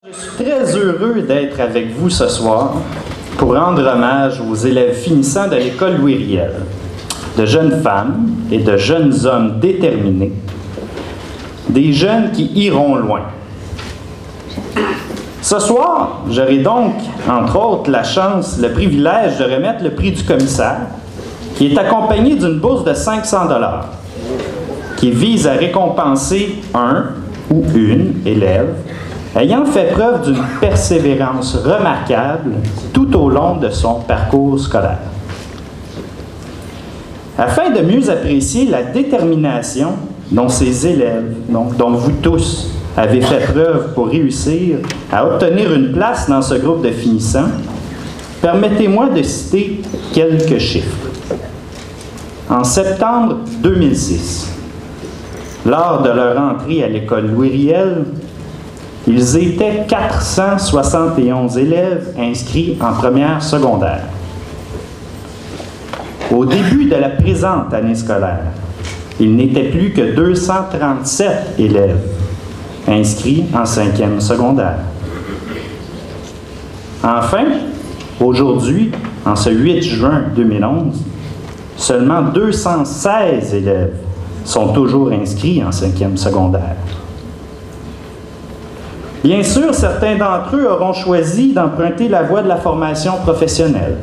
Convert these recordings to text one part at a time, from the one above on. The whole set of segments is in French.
Je suis très heureux d'être avec vous ce soir pour rendre hommage aux élèves finissants de l'école Louis Riel, de jeunes femmes et de jeunes hommes déterminés, des jeunes qui iront loin. Ce soir, j'aurai donc, entre autres, la chance, le privilège de remettre le prix du commissaire, qui est accompagné d'une bourse de 500 $, qui vise à récompenser un ou une élève ayant fait preuve d'une persévérance remarquable tout au long de son parcours scolaire. Afin de mieux apprécier la détermination dont ces élèves, dont vous tous, avez fait preuve pour réussir à obtenir une place dans ce groupe de finissants, permettez-moi de citer quelques chiffres. En septembre 2006, lors de leur entrée à l'école Louis Riel, ils étaient 471 élèves inscrits en première secondaire. Au début de la présente année scolaire, il n'était plus que 237 élèves inscrits en cinquième secondaire. Enfin, aujourd'hui, en ce 8 juin 2011, seulement 216 élèves sont toujours inscrits en cinquième secondaire. Bien sûr, certains d'entre eux auront choisi d'emprunter la voie de la formation professionnelle,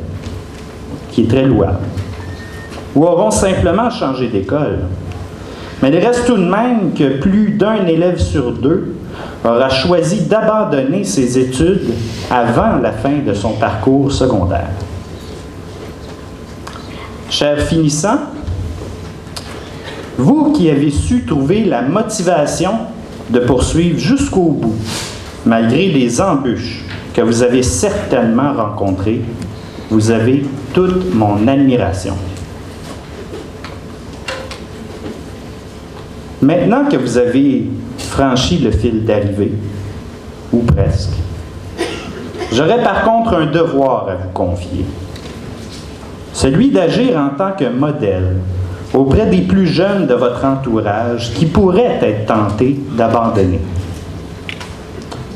qui est très louable, ou auront simplement changé d'école. Mais il reste tout de même que plus d'un élève sur deux aura choisi d'abandonner ses études avant la fin de son parcours secondaire. Chers finissants, vous qui avez su trouver la motivation de poursuivre jusqu'au bout, malgré les embûches que vous avez certainement rencontrées, vous avez toute mon admiration. Maintenant que vous avez franchi le fil d'arrivée, ou presque, j'aurais par contre un devoir à vous confier, celui d'agir en tant que modèle auprès des plus jeunes de votre entourage qui pourraient être tentés d'abandonner.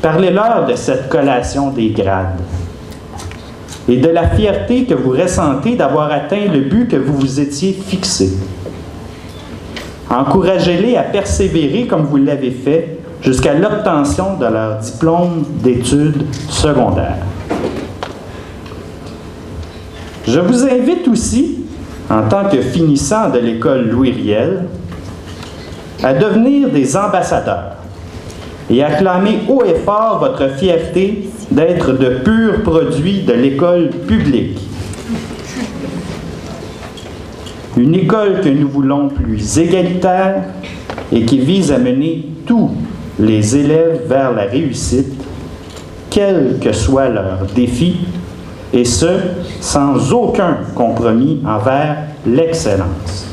Parlez-leur de cette collation des grades et de la fierté que vous ressentez d'avoir atteint le but que vous vous étiez fixé. Encouragez-les à persévérer comme vous l'avez fait jusqu'à l'obtention de leur diplôme d'études secondaires. Je vous invite aussi, en tant que finissant de l'école Louis Riel, à devenir des ambassadeurs et acclamer haut et fort votre fierté d'être de purs produits de l'école publique. Une école que nous voulons plus égalitaire et qui vise à mener tous les élèves vers la réussite, quel que soit leur défi, et ce, sans aucun compromis envers l'excellence.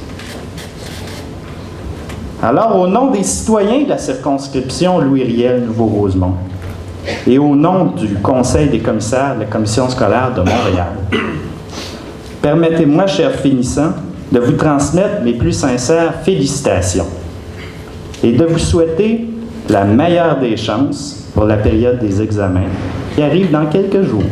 Alors, au nom des citoyens de la circonscription Louis Riel Nouveau-Rosemont et au nom du Conseil des commissaires de la Commission scolaire de Montréal, permettez-moi, chers finissants, de vous transmettre mes plus sincères félicitations et de vous souhaiter la meilleure des chances pour la période des examens qui arrive dans quelques jours.